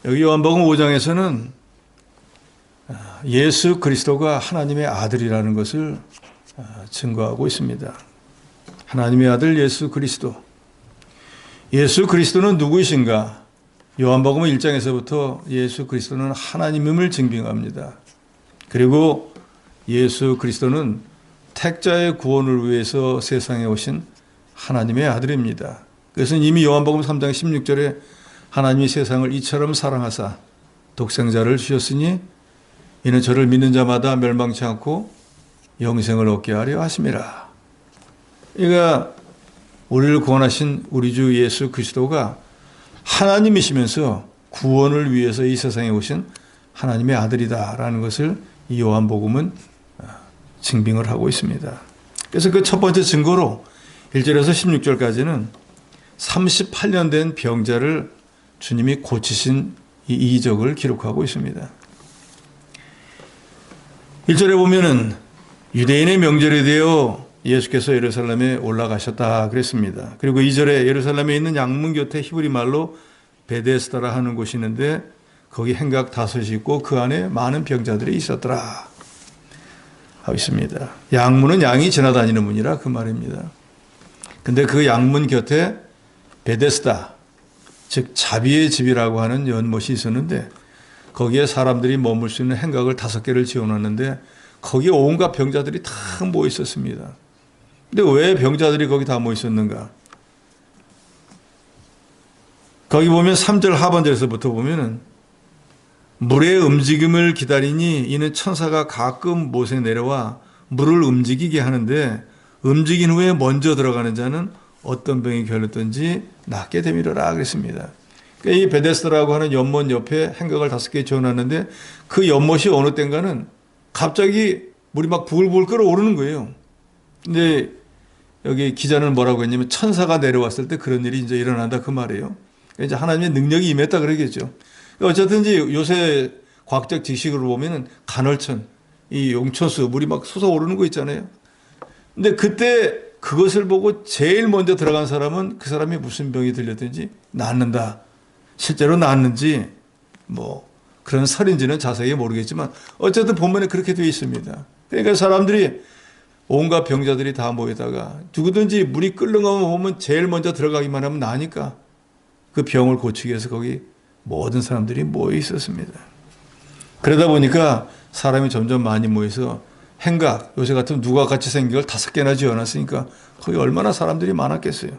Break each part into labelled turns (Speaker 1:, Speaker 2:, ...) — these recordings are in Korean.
Speaker 1: 여기 요한복음 5장에서는 예수 그리스도가 하나님의 아들이라는 것을 증거하고 있습니다. 하나님의 아들 예수 그리스도. 예수 그리스도는 누구이신가? 요한복음 1장에서부터 예수 그리스도는 하나님임을 증빙합니다. 그리고 예수 그리스도는 택자의 구원을 위해서 세상에 오신 하나님의 아들입니다. 그래서 이미 요한복음 3장 16절에 하나님이 세상을 이처럼 사랑하사 독생자를 주셨으니 이는 저를 믿는 자마다 멸망치 않고 영생을 얻게 하려 하심이라. 그러니까 우리를 구원하신 우리 주 예수 그리스도가 하나님이시면서 구원을 위해서 이 세상에 오신 하나님의 아들이다라는 것을 이 요한복음은 증빙을 하고 있습니다. 그래서 그 첫 번째 증거로 1절에서 16절까지는 38년 된 병자를 주님이 고치신 이 이적을 기록하고 있습니다. 1절에 보면은 유대인의 명절이 되어 예수께서 예루살렘에 올라가셨다 그랬습니다. 그리고 2절에 예루살렘에 있는 양문 곁에 히브리 말로 베데스다라 하는 곳이 있는데 거기 행각 5이 있고 그 안에 많은 병자들이 있었더라 하고 있습니다. 양문은 양이 지나다니는 문이라 그 말입니다. 근데 그 양문 곁에 베데스다, 즉 자비의 집이라고 하는 연못이 있었는데 거기에 사람들이 머물 수 있는 행각을 5개를 지어놨는데 거기에 온갖 병자들이 다 모여 있었습니다. 근데 왜 병자들이 거기 다 모여 있었는가? 거기 보면 3절 하반절에서부터 보면은 물의 움직임을 기다리니 이는 천사가 가끔 못에 내려와 물을 움직이게 하는데 움직인 후에 먼저 들어가는 자는 어떤 병이 결렸든지 낫게 되미르라 그랬습니다. 그러니까 이 베데스다라고 하는 연못 옆에 행각을 5개 지어놨는데 그 연못이 어느 때인가는 갑자기 물이 막 부글부글 끓어오르는 거예요. 근데 여기 기자는 뭐라고 했냐면 천사가 내려왔을 때 그런 일이 이제 일어난다 그 말이에요. 그러니까 이제 하나님의 능력이 임했다 그러겠죠. 어쨌든 이제 요새 과학적 지식으로 보면은 간헐천, 이 용천수 물이 막 솟아오르는 거 있잖아요. 근데 그때 그것을 보고 제일 먼저 들어간 사람은 그 사람이 무슨 병이 들렸든지 낫는다. 실제로 낫는지 뭐 그런 설인지는 자세히 모르겠지만 어쨌든 본문에 그렇게 되어 있습니다. 그러니까 사람들이 온갖 병자들이 다 모이다가 누구든지 물이 끓는 것만 보면 제일 먼저 들어가기만 하면 나니까 그 병을 고치기 위해서 거기 모든 사람들이 모여 있었습니다. 그러다 보니까 사람이 점점 많이 모여서 행각, 요새 같은 누가 같이 생긴 걸 5개나 지어놨으니까 거기 얼마나 사람들이 많았겠어요.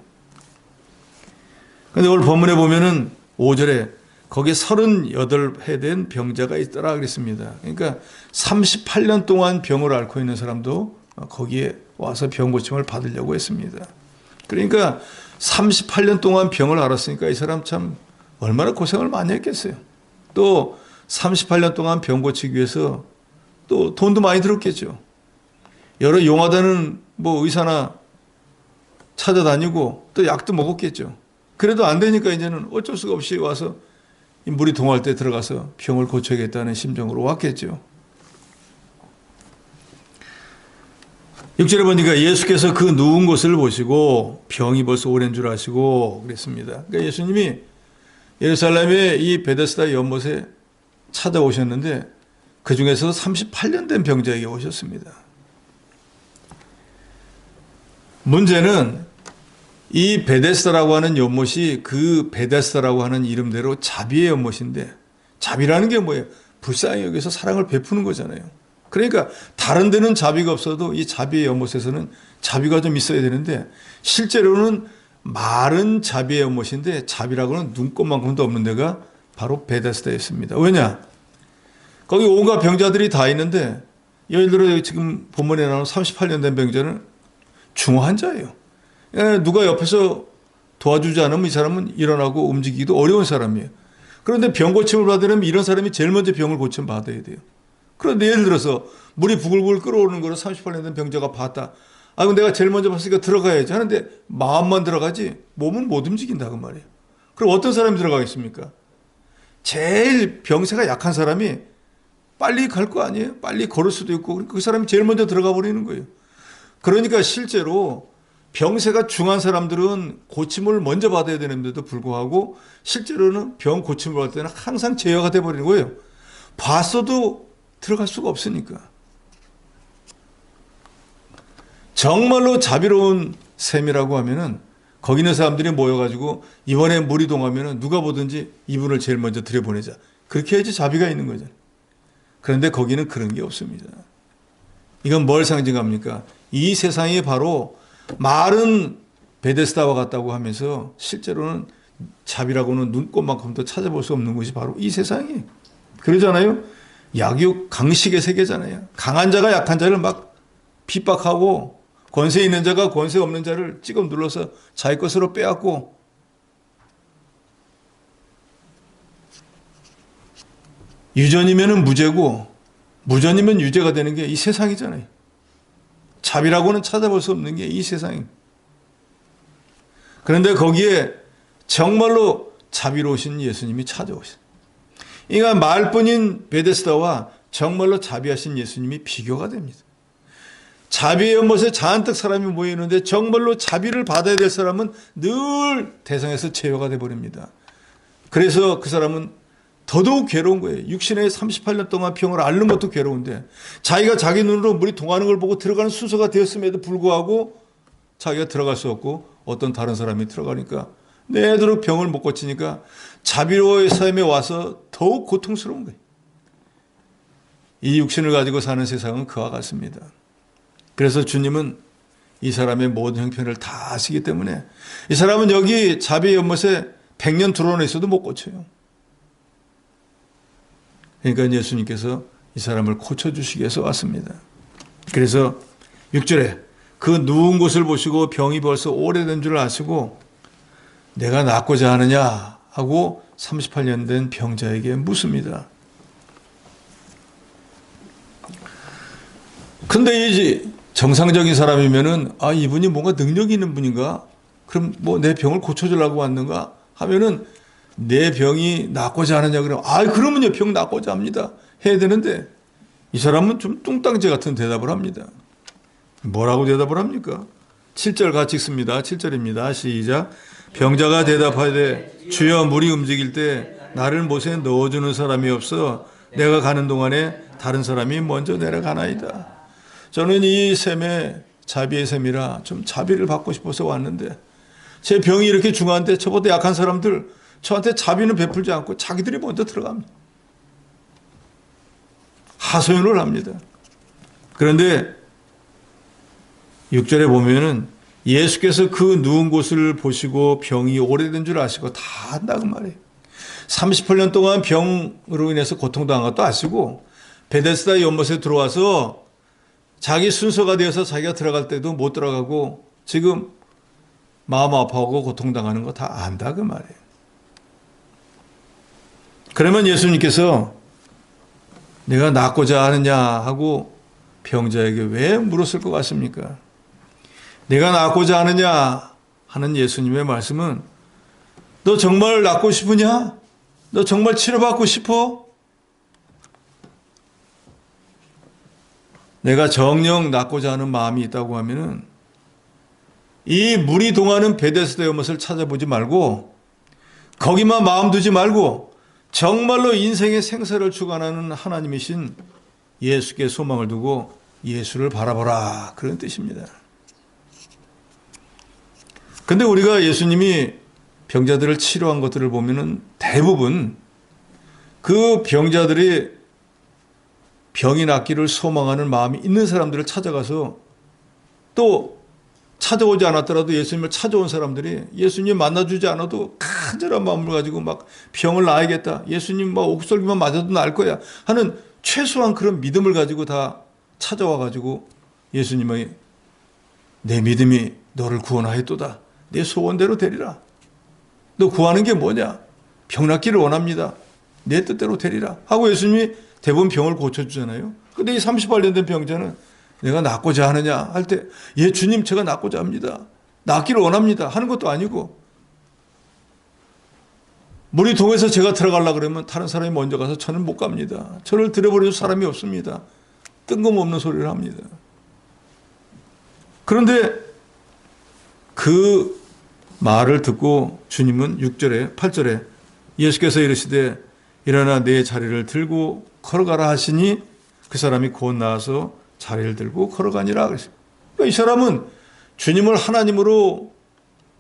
Speaker 1: 그런데 오늘 본문에 보면은 5절에 거기에 38해 된 병자가 있더라 그랬습니다. 그러니까 38년 동안 병을 앓고 있는 사람도 거기에 와서 병 고침을 받으려고 했습니다. 그러니까 38년 동안 병을 앓았으니까 이 사람 참 얼마나 고생을 많이 했겠어요. 또 38년 동안 병 고치기 위해서 또 돈도 많이 들었겠죠. 여러 용하다는 뭐 의사나 찾아다니고 또 약도 먹었겠죠. 그래도 안 되니까 이제는 어쩔 수가 없이 와서 물이 동할 때 들어가서 병을 고쳐야겠다는 심정으로 왔겠죠. 6절에 보니까 예수께서 그 누운 곳을 보시고 병이 벌써 오랜 줄 아시고 그랬습니다. 그러니까 예수님이 예루살렘의 이 베데스다 연못에 찾아오셨는데 그 중에서 38년 된 병자에게 오셨습니다. 문제는 이 베데스다라고 하는 연못이 그 베데스다라고 하는 이름대로 자비의 연못인데 자비라는 게 뭐예요? 불쌍히 여기서 사랑을 베푸는 거잖아요. 그러니까 다른 데는 자비가 없어도 이 자비의 연못에서는 자비가 좀 있어야 되는데 실제로는 마른 자비의 연못인데 자비라고는 눈꼽만큼도 없는 데가 바로 베데스다였습니다. 왜냐? 거기 온갖 병자들이 다 있는데 예를 들어 지금 본문에 나오는 38년 된 병자는 중환자예요. 누가 옆에서 도와주지 않으면 이 사람은 일어나고 움직이기도 어려운 사람이에요. 그런데 병 고침을 받으려면 이런 사람이 제일 먼저 병을 고침 받아야 돼요. 그런데 예를 들어서 물이 부글부글 끓어오르는 거를 38년 된 병자가 봤다. 아, 그럼 내가 제일 먼저 봤으니까 들어가야지 하는데 마음만 들어가지 몸은 못 움직인다 그 말이에요. 그럼 어떤 사람이 들어가겠습니까? 제일 병세가 약한 사람이 빨리 갈 거 아니에요? 빨리 걸을 수도 있고 그 사람이 제일 먼저 들어가 버리는 거예요. 그러니까 실제로 병세가 중한 사람들은 고침을 먼저 받아야 되는데도 불구하고 실제로는 병 고침을 받을 때는 항상 제어가 돼버리는 거예요. 봤어도 들어갈 수가 없으니까. 정말로 자비로운 셈이라고 하면은 거기 있는 사람들이 모여가지고 이번에 물이 동하면은 누가 보든지 이분을 제일 먼저 들여보내자. 그렇게 해야지 자비가 있는 거죠. 그런데 거기는 그런 게 없습니다. 이건 뭘 상징합니까? 이 세상이 바로 말은 베데스다와 같다고 하면서 실제로는 자비라고는 눈꼽만큼도 찾아볼 수 없는 것이 바로 이 세상이에요. 그러잖아요. 약육 강식의 세계잖아요. 강한 자가 약한 자를 막 핍박하고 권세 있는 자가 권세 없는 자를 찍어 눌러서 자기 것으로 빼앗고 유전이면 무죄고 무전이면 유죄가 되는 게 이 세상이잖아요. 자비라고는 찾아볼 수 없는 게 이 세상입니다. 그런데 거기에 정말로 자비로우신 예수님이 찾아오신. 그러니까 말뿐인 베데스다와 정말로 자비하신 예수님이 비교가 됩니다. 자비의 연못에 잔뜩 사람이 모이는데 정말로 자비를 받아야 될 사람은 늘 대상에서 제어가 돼버립니다. 그래서 그 사람은 더더욱 괴로운 거예요. 육신에 38년 동안 병을 앓는 것도 괴로운데 자기가 자기 눈으로 물이 동하는 걸 보고 들어가는 순서가 되었음에도 불구하고 자기가 들어갈 수 없고 어떤 다른 사람이 들어가니까 내도록 병을 못 고치니까 자비로워의 삶에 와서 더욱 고통스러운 거예요. 이 육신을 가지고 사는 세상은 그와 같습니다. 그래서 주님은 이 사람의 모든 형편을 다 아시기 때문에 이 사람은 여기 자비의 연못에 100년 들어오나 있어도 못 고쳐요. 그러니까 예수님께서 이 사람을 고쳐주시기 위해서 왔습니다. 그래서 6절에 그 누운 곳을 보시고 병이 벌써 오래된 줄 아시고 내가 낫고자 하느냐 하고 38년 된 병자에게 묻습니다. 근데 이제 정상적인 사람이면은 이분이 뭔가 능력이 있는 분인가? 그럼 뭐 내 병을 고쳐주려고 왔는가? 하면은 내 병이 낫고자 하느냐 그러면 그러면요 병 낫고자 합니다 해야 되는데 이 사람은 좀 뚱땅지 같은 대답을 합니다. 뭐라고 대답을 합니까? 7절 같이 읽습니다. 7절입니다. 시작. 병자가 대답하되 주여 물이 움직일 때 나를 못에 넣어주는 사람이 없어 내가 가는 동안에 다른 사람이 먼저 내려가나이다. 저는 이 셈에 자비의 셈이라 좀 자비를 받고 싶어서 왔는데 제 병이 이렇게 중한데 저보다 약한 사람들 저한테 자비는 베풀지 않고 자기들이 먼저 들어갑니다. 하소연을 합니다. 그런데 6절에 보면은 예수께서 그 누운 곳을 보시고 병이 오래된 줄 아시고 다 한다고 말해요. 38년 동안 병으로 인해서 고통당한 것도 아시고 베데스다 연못에 들어와서 자기 순서가 되어서 자기가 들어갈 때도 못 들어가고 지금 마음 아파하고 고통당하는 거 다 안다 그 말이에요. 그러면 예수님께서 내가 낫고자 하느냐 하고 병자에게 왜 물었을 것 같습니까? 내가 낫고자 하느냐 하는 예수님의 말씀은 너 정말 낫고 싶으냐? 너 정말 치료받고 싶어? 내가 정녕 낫고자 하는 마음이 있다고 하면은 이 물이 동하는 베데스다 연못을 찾아보지 말고 거기만 마음 두지 말고 정말로 인생의 생사를 주관하는 하나님이신 예수께 소망을 두고 예수를 바라보라 그런 뜻입니다. 근데 우리가 예수님이 병자들을 치료한 것들을 보면은 대부분 그 병자들이 병이 낫기를 소망하는 마음이 있는 사람들을 찾아가서 또 찾아오지 않았더라도 예수님을 찾아온 사람들이 예수님 만나주지 않아도 간절한 마음을 가지고 막 병을 나아야겠다. 예수님 막 옥설기만 맞아도 나을 거야 하는 최소한 그런 믿음을 가지고 다 찾아와 가지고 예수님의 내 믿음이 너를 구원하였도다. 내 소원대로 되리라. 너 구하는 게 뭐냐? 병 낫기를 원합니다. 내 뜻대로 되리라. 하고 예수님이 대부분 병을 고쳐주잖아요. 근데 이 38년 된 병자는 내가 낫고자 하느냐 할 때 예 주님 제가 낫고자 합니다. 낫기를 원합니다. 하는 것도 아니고 물이 동해서 제가 들어가려고 그러면 다른 사람이 먼저 가서 저는 못 갑니다. 저를 들여버려줄 사람이 없습니다. 뜬금없는 소리를 합니다. 그런데 그 말을 듣고 주님은 6절에 8절에 예수께서 이르시되 일어나 내 자리를 들고 걸어가라 하시니 그 사람이 곧 나와서 자리를 들고 걸어가니라. 그러니까 이 사람은 주님을 하나님으로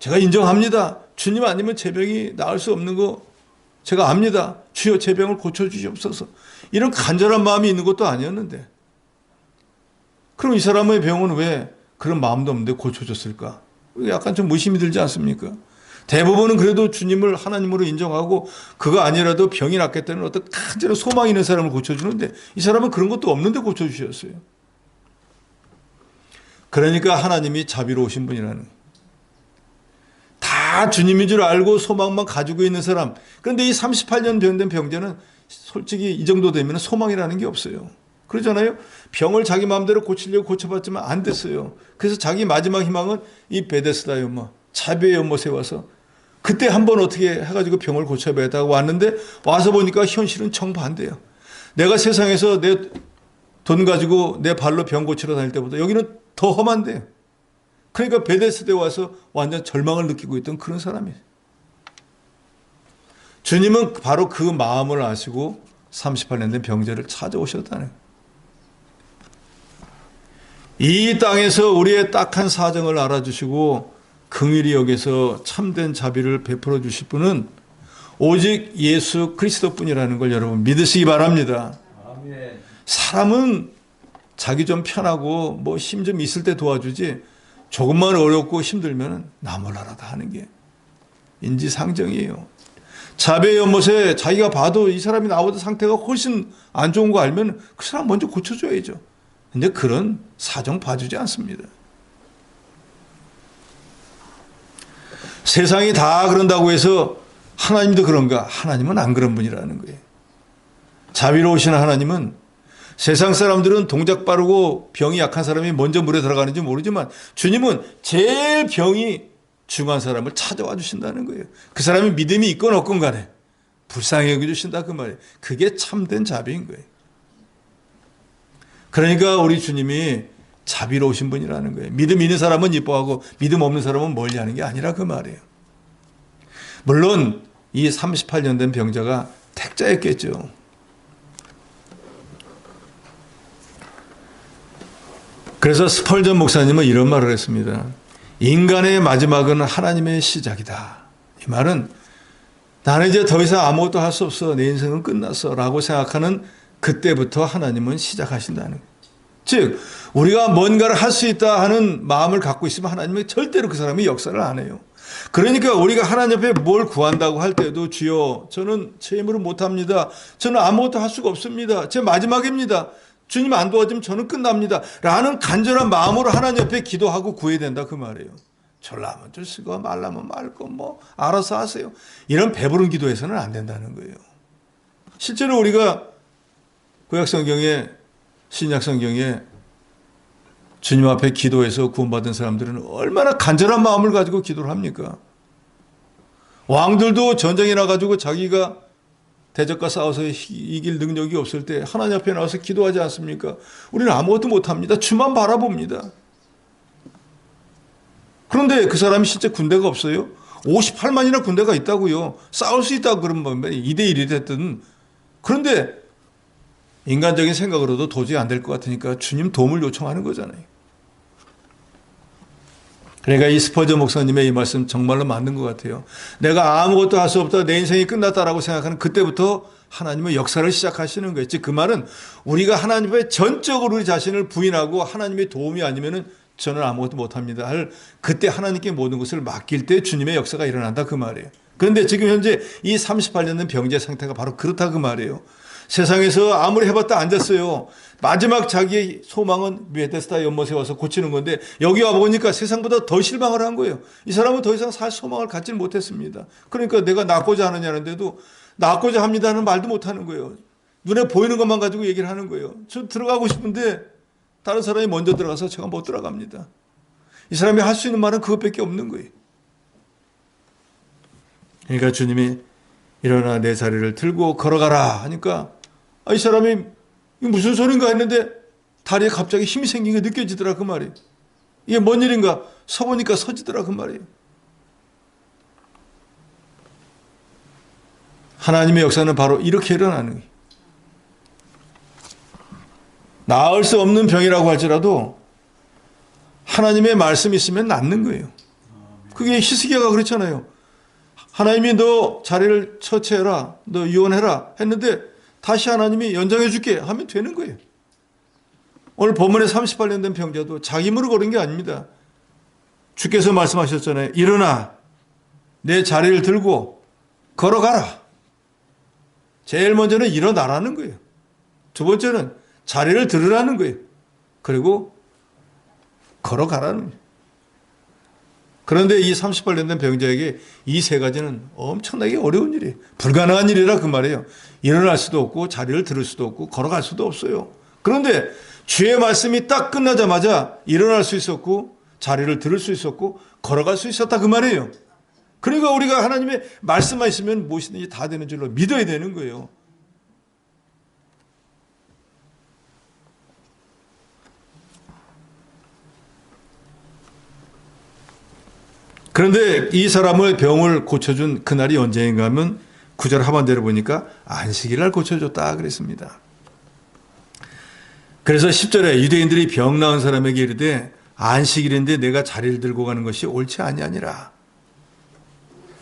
Speaker 1: 제가 인정합니다. 주님 아니면 제 병이 나을 수 없는 거 제가 압니다. 주여 제 병을 고쳐주시옵소서. 이런 간절한 마음이 있는 것도 아니었는데 그럼 이 사람의 병은 왜 그런 마음도 없는데 고쳐졌을까? 약간 좀 의심이 들지 않습니까? 대부분은 그래도 주님을 하나님으로 인정하고 그거 아니라도 병이 낫겠다는 어떤 간절한 소망이 있는 사람을 고쳐주는데 이 사람은 그런 것도 없는데 고쳐주셨어요. 그러니까 하나님이 자비로우신 분이라는 거예요. 다 주님인 줄 알고 소망만 가지고 있는 사람. 그런데 이 38년 병된 병자는 솔직히 이 정도 되면 소망이라는 게 없어요. 그러잖아요. 병을 자기 마음대로 고치려고 고쳐봤지만 안 됐어요. 그래서 자기 마지막 희망은 이 베데스다 연못, 자비의 연못에 와서 그때 한번 어떻게 해가지고 병을 고쳐봐야겠다고 왔는데 와서 보니까 현실은 정반대예요. 내가 세상에서 내 돈 가지고 내 발로 병 고치러 다닐 때보다 여기는 더 험한데요. 그러니까 베데스다에 와서 완전 절망을 느끼고 있던 그런 사람이에요. 주님은 바로 그 마음을 아시고 38년 된 병자를 찾아오셨다는 거예요. 이 땅에서 우리의 딱한 사정을 알아주시고 긍휼히 여기서 참된 자비를 베풀어 주실 분은 오직 예수 그리스도뿐이라는 걸 여러분 믿으시기 바랍니다. 아멘. 사람은 자기 좀 편하고 뭐 힘 좀 있을 때 도와주지 조금만 어렵고 힘들면 나 몰라라 다 하는 게 인지상정이에요. 자비의 연못에 자기가 봐도 이 사람이 나보다 상태가 훨씬 안 좋은 거 알면 그 사람 먼저 고쳐줘야죠. 근데 그런 사정 봐주지 않습니다. 세상이 다 그런다고 해서 하나님도 그런가? 하나님은 안 그런 분이라는 거예요. 자비로우신 하나님은 세상 사람들은 동작 빠르고 병이 약한 사람이 먼저 물에 들어가는지 모르지만 주님은 제일 병이 중한 사람을 찾아와 주신다는 거예요. 그 사람이 믿음이 있건 없건 간에 불쌍히 여겨주신다 그 말이에요. 그게 참된 자비인 거예요. 그러니까 우리 주님이 자비로우신 분이라는 거예요. 믿음 있는 사람은 이뻐하고 믿음 없는 사람은 멀리하는 게 아니라 그 말이에요. 물론 이 38년 된 병자가 택자였겠죠. 그래서 스펄전 목사님은 이런 말을 했습니다. 인간의 마지막은 하나님의 시작이다. 이 말은 나는 이제 더 이상 아무것도 할 수 없어. 내 인생은 끝났어. 라고 생각하는 그때부터 하나님은 시작하신다는 거예요. 즉 우리가 뭔가를 할 수 있다 하는 마음을 갖고 있으면 하나님은 절대로 그 사람이 역사를 안 해요. 그러니까 우리가 하나님 앞에 뭘 구한다고 할 때도 주여 저는 제 힘으로 못합니다. 저는 아무것도 할 수가 없습니다. 제 마지막입니다. 주님 안 도와주면 저는 끝납니다. 라는 간절한 마음으로 하나님 앞에 기도하고 구해야 된다 그 말이에요. 줄라면 주시고 말라면 말고 뭐 알아서 하세요. 이런 배부른 기도해서는 안 된다는 거예요. 실제로 우리가 구약성경에 신약성경에 주님 앞에 기도해서 구원받은 사람들은 얼마나 간절한 마음을 가지고 기도를 합니까? 왕들도 전쟁에 나가지고 자기가 대적과 싸워서 이길 능력이 없을 때 하나님 앞에 나와서 기도하지 않습니까? 우리는 아무것도 못합니다. 주만 바라봅니다. 그런데 그 사람이 실제 군대가 없어요? 58만이나 군대가 있다고요. 싸울 수 있다고 그러면 2대1이 됐든. 그런데 인간적인 생각으로도 도저히 안 될 것 같으니까 주님 도움을 요청하는 거잖아요. 그러니까 이 스펄전 목사님의 이 말씀 정말로 맞는 것 같아요. 내가 아무것도 할 수 없다, 내 인생이 끝났다라고 생각하는 그때부터 하나님의 역사를 시작하시는 거예요. 즉 그 말은 우리가 하나님 앞에 전적으로 우리 자신을 부인하고 하나님의 도움이 아니면은 저는 아무것도 못합니다 할 그때 하나님께 모든 것을 맡길 때 주님의 역사가 일어난다 그 말이에요. 그런데 지금 현재 이 38년 된 병자의 상태가 바로 그렇다 그 말이에요. 세상에서 아무리 해봤다 안 됐어요. 마지막 자기의 소망은 베데스다 연못에 와서 고치는 건데 여기 와보니까 세상보다 더 실망을 한 거예요. 이 사람은 더 이상 살 소망을 갖지 못했습니다. 그러니까 내가 낫고자 하느냐는데도 낫고자 합니다는 말도 못하는 거예요. 눈에 보이는 것만 가지고 얘기를 하는 거예요. 저 들어가고 싶은데 다른 사람이 먼저 들어가서 제가 못 들어갑니다. 이 사람이 할 수 있는 말은 그것밖에 없는 거예요. 그러니까 주님이 일어나 내 자리를 들고 걸어가라 하니까 이 사람이 무슨 소린가 했는데 다리에 갑자기 힘이 생긴 게 느껴지더라 그 말이에요. 이게 뭔 일인가? 서보니까 서지더라 그 말이에요. 하나님의 역사는 바로 이렇게 일어나는 거예요. 나을 수 없는 병이라고 할지라도 하나님의 말씀이 있으면 낫는 거예요. 그게 히스기야가 그렇잖아요. 하나님이 너 자리를 처치해라, 너 유언해라 했는데 다시 하나님이 연장해 줄게 하면 되는 거예요. 오늘 본문에 38년 된 병자도 자기 힘으로 걸은 게 아닙니다. 주께서 말씀하셨잖아요. 일어나 내 자리를 들고 걸어가라. 제일 먼저는 일어나라는 거예요. 두 번째는 자리를 들으라는 거예요. 그리고 걸어가라는 거예요. 그런데 이 38년 된 병자에게 이 세 가지는 엄청나게 어려운 일이에요. 불가능한 일이라 그 말이에요. 일어날 수도 없고 자리를 들을 수도 없고 걸어갈 수도 없어요. 그런데 주의 말씀이 딱 끝나자마자 일어날 수 있었고 자리를 들을 수 있었고 걸어갈 수 있었다 그 말이에요. 그러니까 우리가 하나님의 말씀만 있으면 무엇이든지 다 되는 줄로 믿어야 되는 거예요. 그런데 이 사람의 병을 고쳐준 그날이 언제인가 하면 9절 하반절에 보니까 안식일 날 고쳐줬다 그랬습니다. 그래서 10절에 유대인들이 병 나은 사람에게 이르되 안식일인데 내가 자리를 들고 가는 것이 옳지 아니하니라.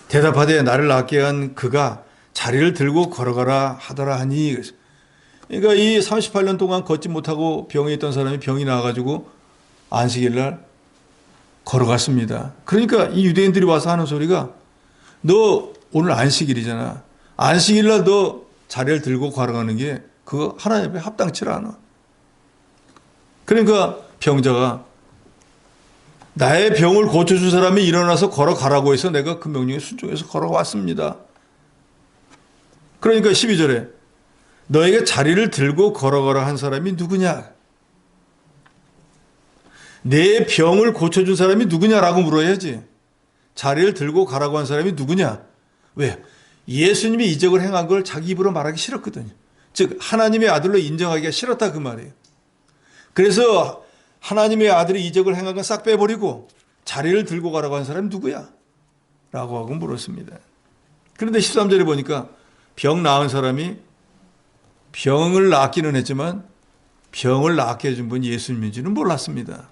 Speaker 1: 대답하되 나를 낫게 한 그가 자리를 들고 걸어가라 하더라 하니. 그러니까 이 38년 동안 걷지 못하고 병에 있던 사람이 병이 나와가지고 안식일 날 걸어갔습니다. 그러니까 이 유대인들이 와서 하는 소리가 너 오늘 안식일이잖아. 안식일 날 너 자리를 들고 걸어가는 게 그거 하나님 앞에 합당치 않아. 그러니까 병자가 나의 병을 고쳐준 사람이 일어나서 걸어가라고 해서 내가 그 명령에 순종해서 걸어왔습니다. 그러니까 12절에 너에게 자리를 들고 걸어가라 한 사람이 누구냐? 내 병을 고쳐준 사람이 누구냐라고 물어야지. 자리를 들고 가라고 한 사람이 누구냐? 왜? 예수님이 이적을 행한 걸 자기 입으로 말하기 싫었거든요. 즉 하나님의 아들로 인정하기가 싫었다 그 말이에요. 그래서 하나님의 아들이 이적을 행한 건 싹 빼버리고 자리를 들고 가라고 한 사람이 누구야? 라고 하고 물었습니다. 그런데 13절에 보니까 병 나은 사람이 병을 낫기는 했지만 병을 낫게 해준 분이 예수님인지는 몰랐습니다.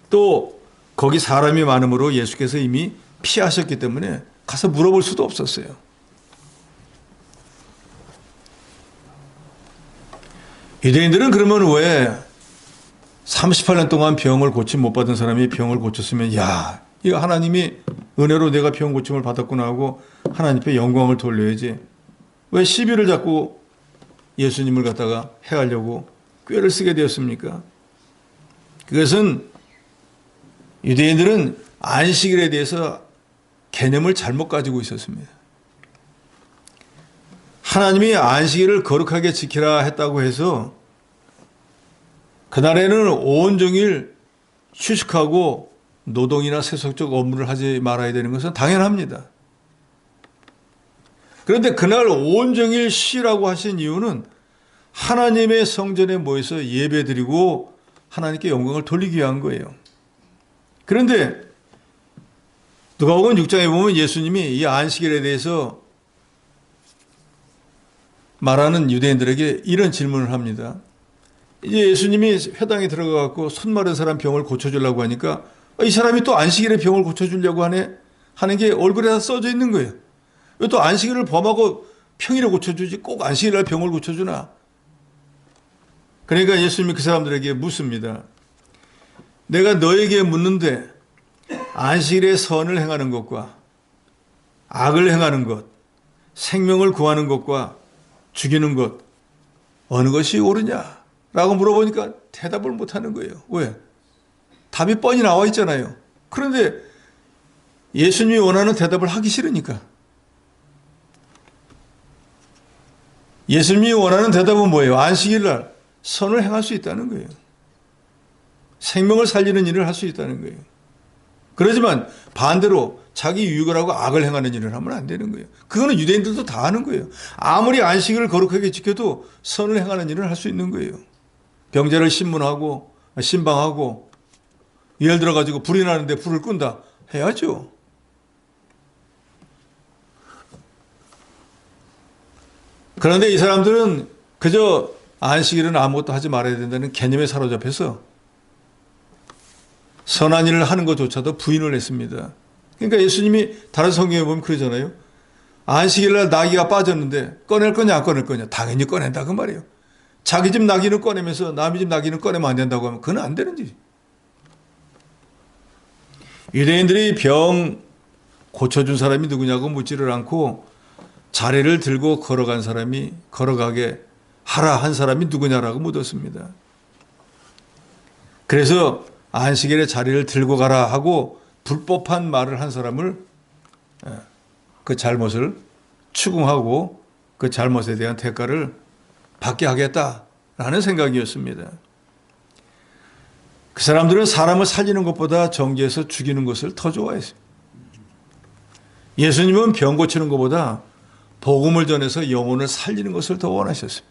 Speaker 1: 또 거기 사람이 많으므로 예수께서 이미 피하셨기 때문에 가서 물어볼 수도 없었어요. 유대인들은 그러면 왜 38년 동안 병을 고침 못 받은 사람이 병을 고쳤으면 야, 이거 하나님이 은혜로 내가 병 고침을 받았구나 하고 하나님께 영광을 돌려야지. 왜 시비를 잡고 예수님을 갖다가 해하려고 꾀를 쓰게 되었습니까? 그것은 유대인들은 안식일에 대해서 개념을 잘못 가지고 있었습니다. 하나님이 안식일을 거룩하게 지키라 했다고 해서 그날에는 온종일 휴식하고 노동이나 세속적 업무를 하지 말아야 되는 것은 당연합니다. 그런데 그날 온종일 쉬라고 하신 이유는 하나님의 성전에 모여서 예배드리고 하나님께 영광을 돌리기 위한 거예요. 그런데 누가복음 6장에 보면 예수님이 이 안식일에 대해서 말하는 유대인들에게 이런 질문을 합니다. 이제 예수님이 회당에 들어가서 손 마른 사람 병을 고쳐주려고 하니까 이 사람이 또 안식일에 병을 고쳐주려고 하는 게 얼굴에 써져 있는 거예요. 왜 또 안식일을 범하고 평일에 고쳐주지 꼭 안식일날 병을 고쳐주나? 그러니까 예수님이 그 사람들에게 묻습니다. 내가 너에게 묻는데 안식일에 선을 행하는 것과 악을 행하는 것, 생명을 구하는 것과 죽이는 것 어느 것이 옳으냐? 라고 물어보니까 대답을 못하는 거예요. 왜? 답이 뻔히 나와 있잖아요. 그런데 예수님이 원하는 대답을 하기 싫으니까. 예수님이 원하는 대답은 뭐예요? 안식일 날 선을 행할 수 있다는 거예요. 생명을 살리는 일을 할 수 있다는 거예요. 그렇지만 반대로 자기 유익을 하고 악을 행하는 일을 하면 안 되는 거예요. 그거는 유대인들도 다 하는 거예요. 아무리 안식일을 거룩하게 지켜도 선을 행하는 일을 할 수 있는 거예요. 병자를 신방하고 예를 들어가지고 불이 나는데 불을 끈다. 해야죠. 그런데 이 사람들은 그저 안식일은 아무것도 하지 말아야 된다는 개념에 사로잡혀서 선한 일을 하는 것조차도 부인을 했습니다. 그러니까 예수님이 다른 성경에 보면 그러잖아요. 안식일날 나귀가 빠졌는데 꺼낼 거냐 안 꺼낼 거냐. 당연히 꺼낸다 그 말이에요. 자기 집 나귀는 꺼내면서 남의 집 나귀는 꺼내면 안 된다고 하면 그건 안 되는 일이지. 유대인들이 병 고쳐준 사람이 누구냐고 묻지를 않고 자리를 들고 걸어간 사람이 걸어가게 하라 한 사람이 누구냐라고 묻었습니다. 그래서 안식일에 자리를 들고 가라 하고 불법한 말을 한 사람을 그 잘못을 추궁하고 그 잘못에 대한 대가를 받게 하겠다라는 생각이었습니다. 그 사람들은 사람을 살리는 것보다 정죄해서 죽이는 것을 더 좋아했어요. 예수님은 병 고치는 것보다 복음을 전해서 영혼을 살리는 것을 더 원하셨어요.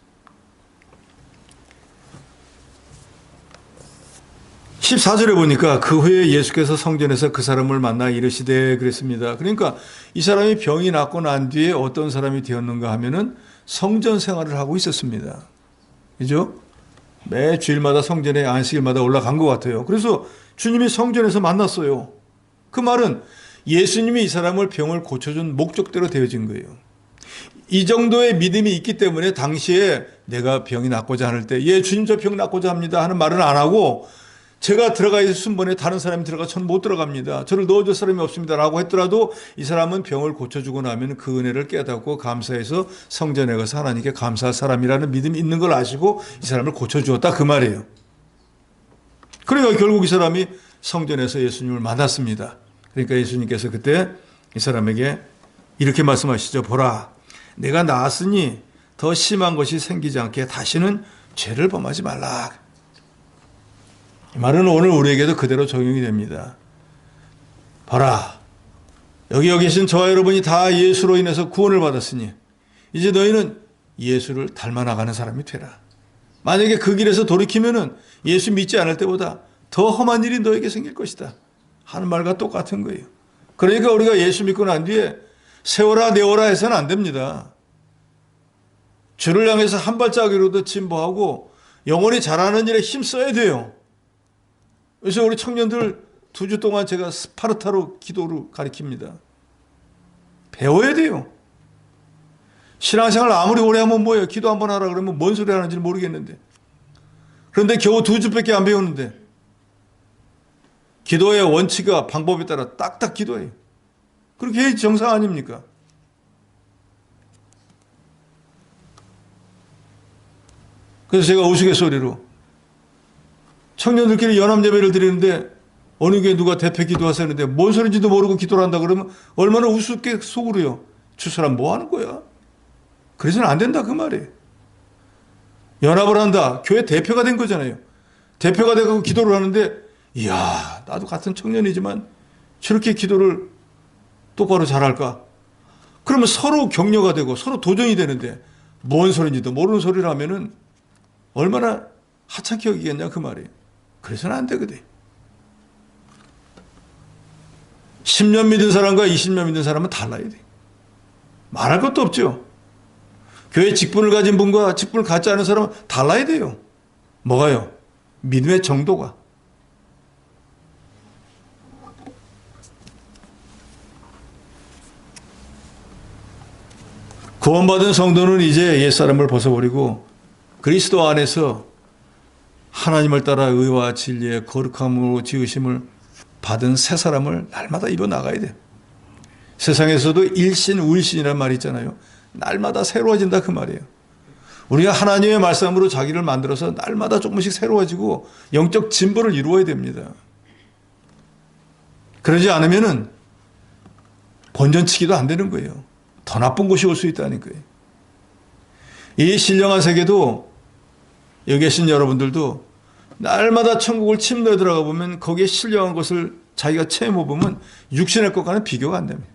Speaker 1: 14절에 보니까 그 후에 예수께서 성전에서 그 사람을 만나 이르시되 그랬습니다. 그러니까 이 사람이 병이 낫고 난 뒤에 어떤 사람이 되었는가 하면은 성전 생활을 하고 있었습니다. 그죠? 매 주일마다 성전에 안식일마다 올라간 것 같아요. 그래서 주님이 성전에서 만났어요. 그 말은 예수님이 이 사람을 병을 고쳐준 목적대로 되어진 거예요. 이 정도의 믿음이 있기 때문에 당시에 내가 병이 낫고자 할 때 예 주님 저 병 낫고자 합니다 하는 말은 안 하고 제가 들어가 있을 순번에 다른 사람이 들어가 저는 못 들어갑니다. 저를 넣어줄 사람이 없습니다 라고 했더라도 이 사람은 병을 고쳐주고 나면 그 은혜를 깨닫고 감사해서 성전에 가서 하나님께 감사할 사람이라는 믿음이 있는 걸 아시고 이 사람을 고쳐주었다 그 말이에요. 그러니까 결국 이 사람이 성전에서 예수님을 만났습니다. 그러니까 예수님께서 그때 이 사람에게 이렇게 말씀하시죠. 보라 내가 나았으니 더 심한 것이 생기지 않게 다시는 죄를 범하지 말라. 이 말은 오늘 우리에게도 그대로 적용이 됩니다. 봐라 여기 계신 저와 여러분이 다 예수로 인해서 구원을 받았으니 이제 너희는 예수를 닮아 나가는 사람이 되라. 만약에 그 길에서 돌이키면은 예수 믿지 않을 때보다 더 험한 일이 너에게 생길 것이다 하는 말과 똑같은 거예요. 그러니까 우리가 예수 믿고 난 뒤에 세워라 내워라 해서는 안 됩니다. 주를 향해서 한 발짝이라도 진보하고 영원히 잘하는 일에 힘써야 돼요. 그래서 우리 청년들 2주 동안 제가 스파르타로 기도를 가르칩니다. 배워야 돼요. 신앙생활 아무리 오래 하면 뭐예요? 기도 한번 하라 그러면 뭔 소리 하는지 모르겠는데. 그런데 겨우 2주밖에 안 배우는데 기도의 원칙과 방법에 따라 딱딱 기도해요. 그렇게 해야지 정상 아닙니까? 그래서 제가 우스갯소리로 청년들끼리 연합예배를 드리는데 어느 교회 누가 대표 기도하셨는데 뭔 소리인지도 모르고 기도를 한다 그러면 얼마나 우습게 속으로요. 저 사람 뭐 하는 거야? 그래서는 안 된다 그 말이에요. 연합을 한다. 교회 대표가 된 거잖아요. 대표가 되고 기도를 하는데 이야 나도 같은 청년이지만 저렇게 기도를 똑바로 잘할까? 그러면 서로 격려가 되고 서로 도전이 되는데 뭔 소리인지도 모르는 소리를 하면은 얼마나 하찮게 여기겠냐 그 말이에요. 그래서는 안 되거든. 10년 믿은 사람과 20년 믿은 사람은 달라야 돼. 말할 것도 없죠. 교회 직분을 가진 분과 직분을 갖지 않은 사람은 달라야 돼요. 뭐가요? 믿음의 정도가. 구원받은 성도는 이제 옛사람을 벗어버리고 그리스도 안에서 하나님을 따라 의와 진리의 거룩함으로 지으심을 받은 새 사람을 날마다 입어 나가야 돼요. 세상에서도 일신, 울신이라는 말이 있잖아요. 날마다 새로워진다 그 말이에요. 우리가 하나님의 말씀으로 자기를 만들어서 날마다 조금씩 새로워지고 영적 진보를 이루어야 됩니다. 그러지 않으면은 본전치기도 안 되는 거예요. 더 나쁜 곳이 올 수 있다는 거예요. 이 신령한 세계도 여기 계신 여러분들도 날마다 천국을 침노에 들어가 보면 거기에 신령한 것을 자기가 체험해 보면 육신의 것과는 비교가 안 됩니다.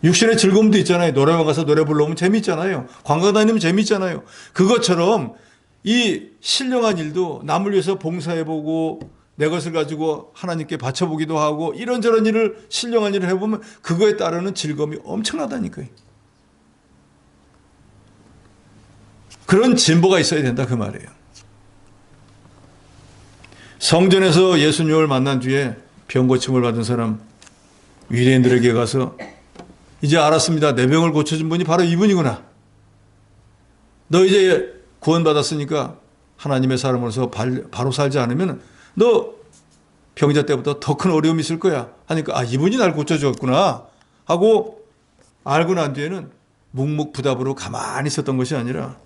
Speaker 1: 육신의 즐거움도 있잖아요. 노래방 가서 노래 불러오면 재밌잖아요. 관광 다니면 재밌잖아요. 그것처럼 이 신령한 일도 남을 위해서 봉사해보고 내 것을 가지고 하나님께 바쳐보기도 하고 이런저런 일을 신령한 일을 해보면 그거에 따르는 즐거움이 엄청나다니까요. 그런 진보가 있어야 된다 그 말이에요. 성전에서 예수님을 만난 뒤에 병 고침을 받은 사람 유대인들에게 가서 이제 알았습니다. 내 병을 고쳐준 분이 바로 이분이구나. 너 이제 구원받았으니까 하나님의 사람으로서 바로 살지 않으면 너 병자 때부터 더 큰 어려움이 있을 거야 하니까 아 이분이 날 고쳐줬구나 하고 알고 난 뒤에는 묵묵부답으로 가만히 있었던 것이 아니라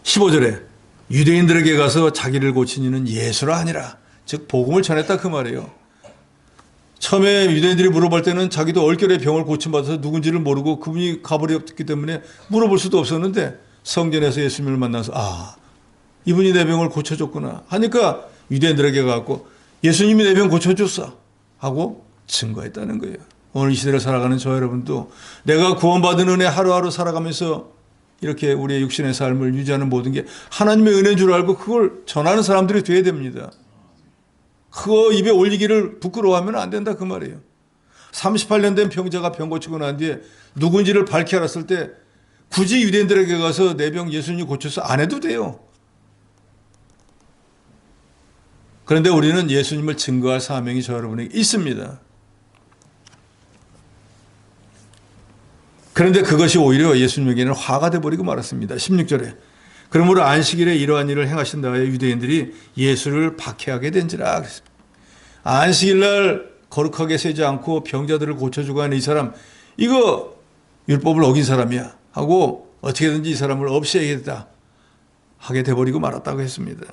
Speaker 1: 15절에 유대인들에게 가서 자기를 고친 이는 예수라 아니라 즉 복음을 전했다 그 말이에요. 처음에 유대인들이 물어볼 때는 자기도 얼결에 병을 고침받아서 누군지를 모르고 그분이 가버렸기 때문에 물어볼 수도 없었는데 성전에서 예수님을 만나서 아 이분이 내 병을 고쳐줬구나 하니까 유대인들에게 가고 예수님이 내 병 고쳐줬어 하고 증거했다는 거예요. 오늘 이 시대를 살아가는 저 여러분도 내가 구원받은 은혜 하루하루 살아가면서 이렇게 우리의 육신의 삶을 유지하는 모든 게 하나님의 은혜인 줄 알고 그걸 전하는 사람들이 돼야 됩니다. 그거 입에 올리기를 부끄러워하면 안 된다 그 말이에요. 38년 된 병자가 병 고치고 난 뒤에 누군지를 밝히 알았을 때 굳이 유대인들에게 가서 내 병 예수님이 고쳐서 안 해도 돼요. 그런데 우리는 예수님을 증거할 사명이 저 여러분에게 있습니다. 그런데 그것이 오히려 예수님에게는 화가 되어버리고 말았습니다. 16절에 그러므로 안식일에 이러한 일을 행하신 다음에 유대인들이 예수를 박해하게 된지라. 안식일날 거룩하게 세지 않고 병자들을 고쳐주고 하는 이 사람 이거 율법을 어긴 사람이야 하고 어떻게든지 이 사람을 없애야겠다 하게 돼버리고 말았다고 했습니다.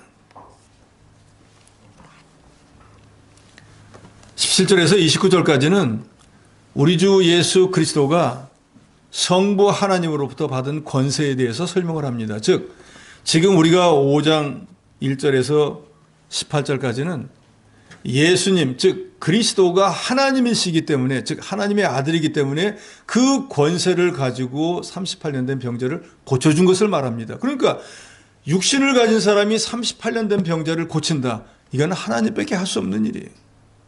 Speaker 1: 17절에서 29절까지는 우리 주 예수 그리스도가 성부 하나님으로부터 받은 권세에 대해서 설명을 합니다. 즉 지금 우리가 5장 1절에서 18절까지는 예수님 즉 그리스도가 하나님이시기 때문에 즉 하나님의 아들이기 때문에 그 권세를 가지고 38년 된 병자를 고쳐준 것을 말합니다. 그러니까 육신을 가진 사람이 38년 된 병자를 고친다. 이건 하나님밖에 할 수 없는 일이에요.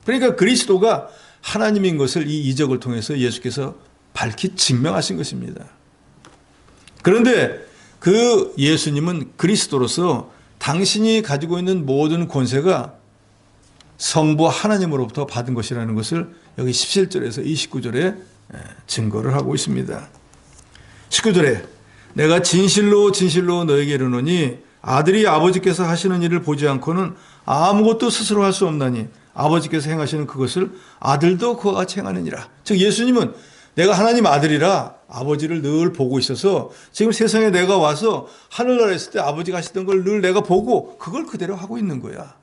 Speaker 1: 그러니까 그리스도가 하나님인 것을 이 이적을 통해서 예수께서 밝히 증명하신 것입니다. 그런데 그 예수님은 그리스도로서 당신이 가지고 있는 모든 권세가 성부 하나님으로부터 받은 것이라는 것을 여기 17절에서 29절에 증거를 하고 있습니다. 19절에 내가 진실로 진실로 너에게 이르노니 아들이 아버지께서 하시는 일을 보지 않고는 아무것도 스스로 할 수 없나니 아버지께서 행하시는 그것을 아들도 그와 같이 행하느니라. 즉 예수님은 내가 하나님 아들이라 아버지를 늘 보고 있어서 지금 세상에 내가 와서 하늘나라에 있을 때 아버지가 하시던 걸 늘 내가 보고 그걸 그대로 하고 있는 거야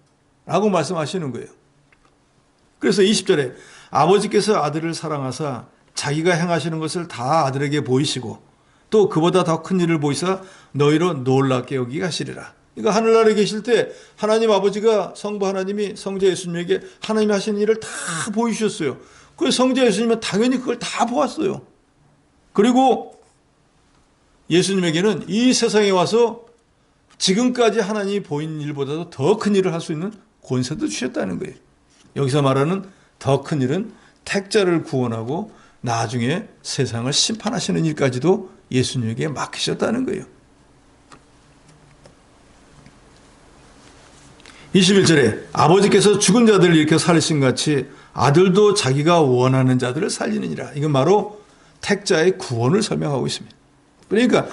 Speaker 1: 라고 말씀하시는 거예요. 그래서 20절에 아버지께서 아들을 사랑하사 자기가 행하시는 것을 다 아들에게 보이시고 또 그보다 더 큰 일을 보이사 너희로 놀랍게 여기게 하시리라. 그러니까 하늘나라에 계실 때 하나님 아버지가 성부 하나님이 성자 예수님에게 하나님이 하시는 일을 다 보이셨어요. 그래서 성자 예수님은 당연히 그걸 다 보았어요. 그리고 예수님에게는 이 세상에 와서 지금까지 하나님이 보인 일보다도 더 큰 일을 할 수 있는 권세도 주셨다는 거예요. 여기서 말하는 더 큰 일은 택자를 구원하고 나중에 세상을 심판하시는 일까지도 예수님에게 맡기셨다는 거예요. 21절에 아버지께서 죽은 자들을 일으켜 살리신 같이 아들도 자기가 원하는 자들을 살리느니라. 이건 바로 택자의 구원을 설명하고 있습니다. 그러니까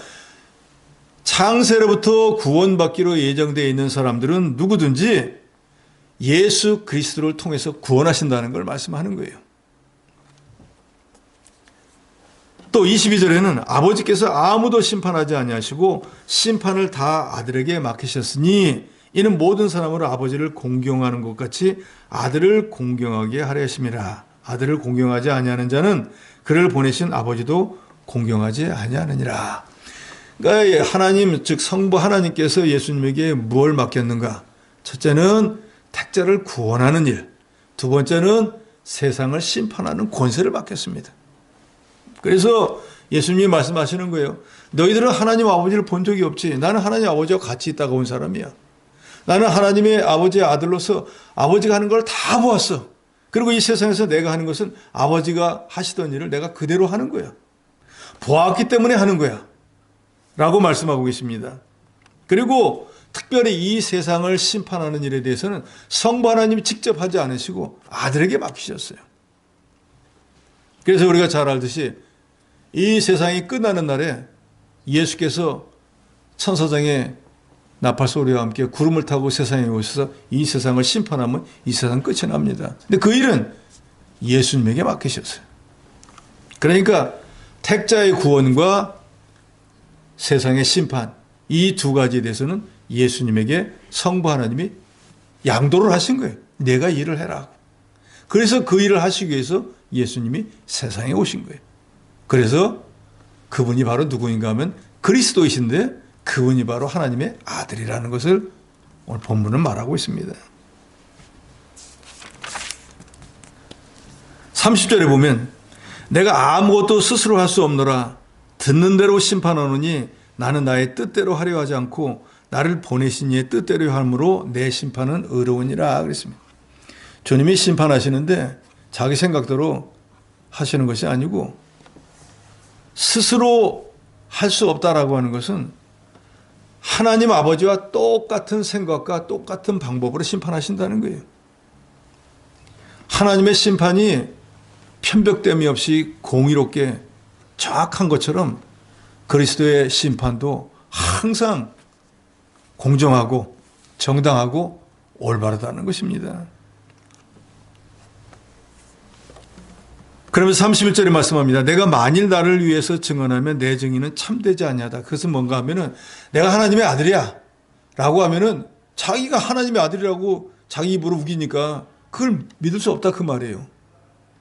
Speaker 1: 창세로부터 구원받기로 예정되어 있는 사람들은 누구든지 예수 그리스도를 통해서 구원하신다는 걸 말씀하는 거예요. 또 22절에는 아버지께서 아무도 심판하지 아니하시고 심판을 다 아들에게 맡기셨으니 이는 모든 사람으로 아버지를 공경하는 것 같이 아들을 공경하게 하려 하심이라. 아들을 공경하지 아니하는 자는 그를 보내신 아버지도 공경하지 아니하느니라. 그러니까 하나님 즉 성부 하나님께서 예수님에게 무엇을 맡겼는가? 첫째는 택자를 구원하는 일, 두 번째는 세상을 심판하는 권세를 맡겼습니다. 그래서 예수님이 말씀하시는 거예요. 너희들은 하나님 아버지를 본 적이 없지. 나는 하나님 아버지와 같이 있다가 온 사람이야. 나는 하나님의 아버지의 아들로서 아버지가 하는 걸 다 보았어. 그리고 이 세상에서 내가 하는 것은 아버지가 하시던 일을 내가 그대로 하는 거야. 보았기 때문에 하는 거야. 라고 말씀하고 계십니다. 그리고 특별히 이 세상을 심판하는 일에 대해서는 성부 하나님이 직접 하지 않으시고 아들에게 맡기셨어요. 그래서 우리가 잘 알듯이 이 세상이 끝나는 날에 예수께서 천사장의 나팔 소리와 함께 구름을 타고 세상에 오셔서 이 세상을 심판하면 이 세상 끝이 납니다. 근데 그 일은 예수님에게 맡기셨어요. 그러니까 택자의 구원과 세상의 심판, 이 두 가지에 대해서는 예수님에게 성부 하나님이 양도를 하신 거예요. 내가 일을 해라. 그래서 그 일을 하시기 위해서 예수님이 세상에 오신 거예요. 그래서 그분이 바로 누구인가 하면 그리스도이신데 그분이 바로 하나님의 아들이라는 것을 오늘 본문은 말하고 있습니다. 30절에 보면 내가 아무것도 스스로 할 수 없노라. 듣는 대로 심판하노니 나는 나의 뜻대로 하려 하지 않고 나를 보내신 이의 뜻대로 함으로 내 심판은 의로우니라 그랬습니다. 주님이 심판하시는데 자기 생각대로 하시는 것이 아니고 스스로 할 수 없다라고 하는 것은 하나님 아버지와 똑같은 생각과 똑같은 방법으로 심판하신다는 거예요. 하나님의 심판이 편벽됨이 없이 공의롭게 정확한 것처럼 그리스도의 심판도 항상 공정하고 정당하고 올바르다는 것입니다. 그러면서 31절에 말씀합니다. 내가 만일 나를 위해서 증언하면 내 증인은 참되지 아니하다. 그것은 뭔가 하면은 내가 하나님의 아들이야 라고 하면은 자기가 하나님의 아들이라고 자기 입으로 우기니까 그걸 믿을 수 없다 그 말이에요.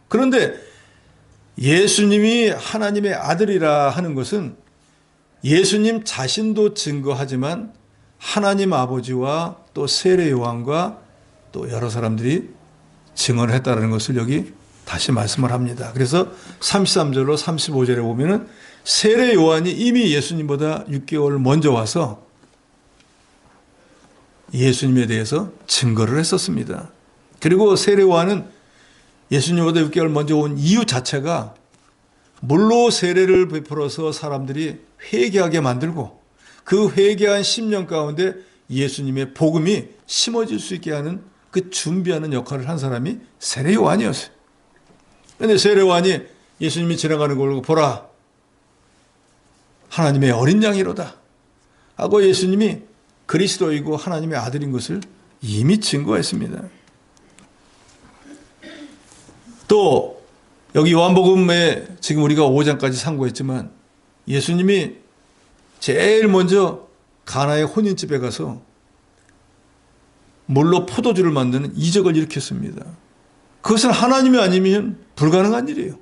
Speaker 1: 그런데 예수님이 하나님의 아들이라 하는 것은 예수님 자신도 증거하지만 하나님 아버지와 또 세례 요한과 또 여러 사람들이 증언을 했다는 것을 여기 다시 말씀을 합니다. 그래서 33절로 35절에 보면은 세례 요한이 이미 예수님보다 6개월 먼저 와서 예수님에 대해서 증거를 했었습니다. 그리고 세례 요한은 예수님보다 6개월 먼저 온 이유 자체가 물로 세례를 베풀어서 사람들이 회개하게 만들고 그 회개한 심령 가운데 예수님의 복음이 심어질 수 있게 하는 그 준비하는 역할을 한 사람이 세례 요한이었어요. 그런데 세례 요한이 예수님이 지나가는 걸 보고 보라 하나님의 어린 양이로다 하고 예수님이 그리스도이고 하나님의 아들인 것을 이미 증거했습니다. 또 여기 요한복음에 지금 우리가 5장까지 상고했지만 예수님이 제일 먼저 가나의 혼인집에 가서 물로 포도주를 만드는 이적을 일으켰습니다. 그것은 하나님이 아니면 불가능한 일이에요.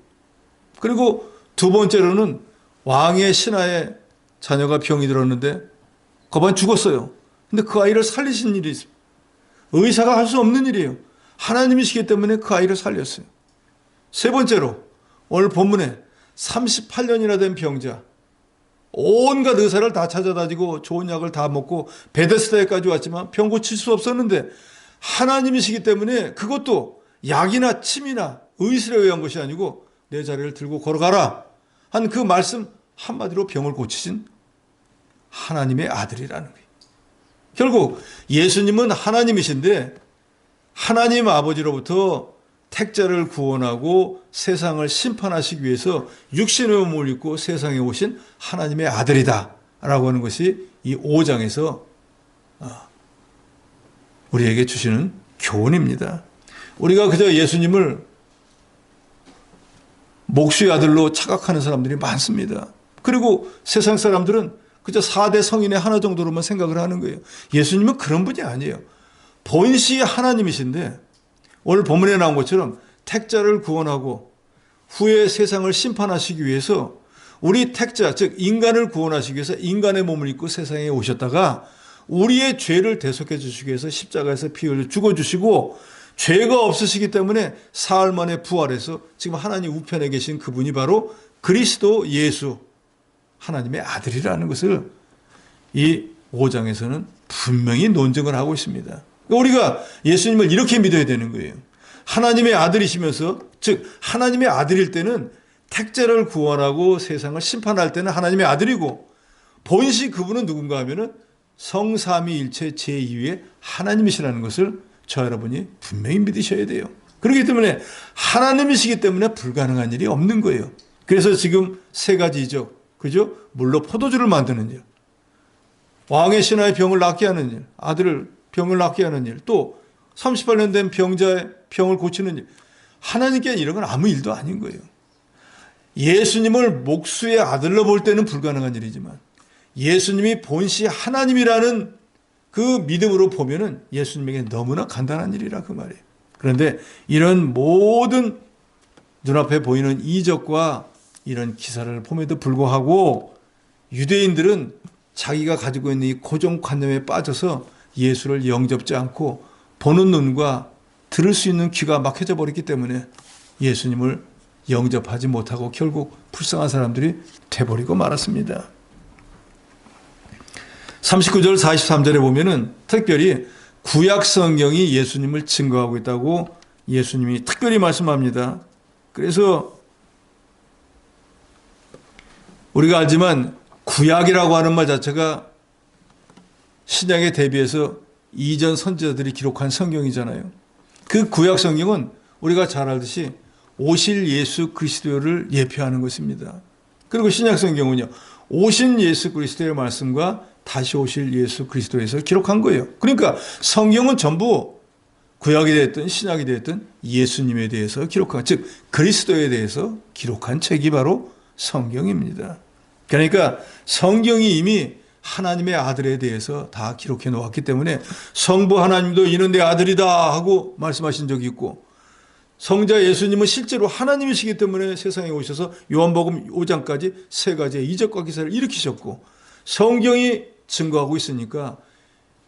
Speaker 1: 그리고 두 번째로는 왕의 신하의 자녀가 병이 들었는데 거반 죽었어요. 근데 그 아이를 살리신 일이 있습니다. 의사가 할 수 없는 일이에요. 하나님이시기 때문에 그 아이를 살렸어요. 세 번째로 오늘 본문에 38년이나 된 병자 온갖 의사를 다 찾아다니고 좋은 약을 다 먹고 베데스다에까지 왔지만 병 고칠 수 없었는데 하나님이시기 때문에 그것도 약이나 침이나 의술에 의한 것이 아니고 내 자리를 들고 걸어가라 한 그 말씀 한마디로 병을 고치신 하나님의 아들이라는 거예요. 결국 예수님은 하나님이신데 하나님 아버지로부터 택자를 구원하고 세상을 심판하시기 위해서 육신의 몸을 입고 세상에 오신 하나님의 아들이다 라고 하는 것이 이 5장에서 우리에게 주시는 교훈입니다. 우리가 그저 예수님을 목수의 아들로 착각하는 사람들이 많습니다. 그리고 세상 사람들은 그저 4대 성인의 하나 정도로만 생각을 하는 거예요. 예수님은 그런 분이 아니에요. 본시 하나님이신데 오늘 본문에 나온 것처럼 택자를 구원하고 후에 세상을 심판하시기 위해서 우리 택자, 즉 인간을 구원하시기 위해서 인간의 몸을 입고 세상에 오셨다가 우리의 죄를 대속해 주시기 위해서 십자가에서 피 흘려 죽어주시고 죄가 없으시기 때문에 사흘 만에 부활해서 지금 하나님 우편에 계신 그분이 바로 그리스도 예수 하나님의 아들이라는 것을 이 5장에서는 분명히 논증을 하고 있습니다. 우리가 예수님을 이렇게 믿어야 되는 거예요. 하나님의 아들이시면서, 즉 하나님의 아들일 때는 택자를 구원하고 세상을 심판할 때는 하나님의 아들이고, 본시 그분은 누군가 하면은 성삼위일체 제2위의 하나님이시라는 것을 저 여러분이 분명히 믿으셔야 돼요. 그렇기 때문에 하나님이시기 때문에 불가능한 일이 없는 거예요. 그래서 지금 세 가지 이적, 그죠? 물로 포도주를 만드는 일, 왕의 신하의 병을 낫게 하는 일, 아들을 병을 낫게 하는 일, 또 38년 된 병자의 병을 고치는 일. 하나님께 이런 건 아무 일도 아닌 거예요. 예수님을 목수의 아들로 볼 때는 불가능한 일이지만 예수님이 본시 하나님이라는 그 믿음으로 보면은 예수님에게 너무나 간단한 일이라 그 말이에요. 그런데 이런 모든 눈앞에 보이는 이적과 이런 기사를 봄에도 불구하고 유대인들은 자기가 가지고 있는 이 고정관념에 빠져서 예수를 영접지 않고 보는 눈과 들을 수 있는 귀가 막혀져 버렸기 때문에 예수님을 영접하지 못하고 결국 불쌍한 사람들이 돼버리고 말았습니다. 39절 43절에 보면은 특별히 구약 성경이 예수님을 증거하고 있다고 예수님이 특별히 말씀합니다. 그래서 우리가 알지만 구약이라고 하는 말 자체가 신약에 대비해서 이전 선지자들이 기록한 성경이잖아요. 그 구약 성경은 우리가 잘 알듯이 오실 예수 그리스도를 예표하는 것입니다. 그리고 신약 성경은요, 오신 예수 그리스도의 말씀과 다시 오실 예수 그리스도에서 기록한 거예요. 그러니까 성경은 전부 구약이 됐든 신약이 됐든 예수님에 대해서 기록한, 즉 그리스도에 대해서 기록한 책이 바로 성경입니다. 그러니까 성경이 이미 하나님의 아들에 대해서 다 기록해 놓았기 때문에 성부 하나님도 이는 내 아들이다 하고 말씀하신 적이 있고, 성자 예수님은 실제로 하나님이시기 때문에 세상에 오셔서 요한복음 5장까지 세 가지의 이적과 기사를 일으키셨고, 성경이 증거하고 있으니까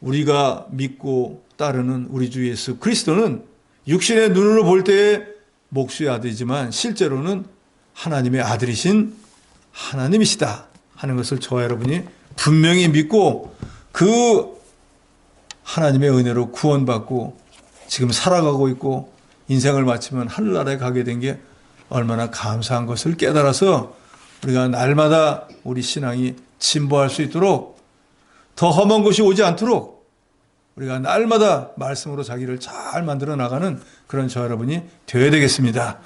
Speaker 1: 우리가 믿고 따르는 우리 주 예수 그리스도는 육신의 눈으로 볼 때의 목수의 아들이지만 실제로는 하나님의 아들이신 하나님이시다 하는 것을 저와 여러분이 분명히 믿고 그 하나님의 은혜로 구원받고 지금 살아가고 있고 인생을 마치면 하늘나라에 가게 된 게 얼마나 감사한 것을 깨달아서 우리가 날마다 우리 신앙이 진보할 수 있도록, 더 험한 것이 오지 않도록 우리가 날마다 말씀으로 자기를 잘 만들어 나가는 그런 저 여러분이 되어야 되겠습니다.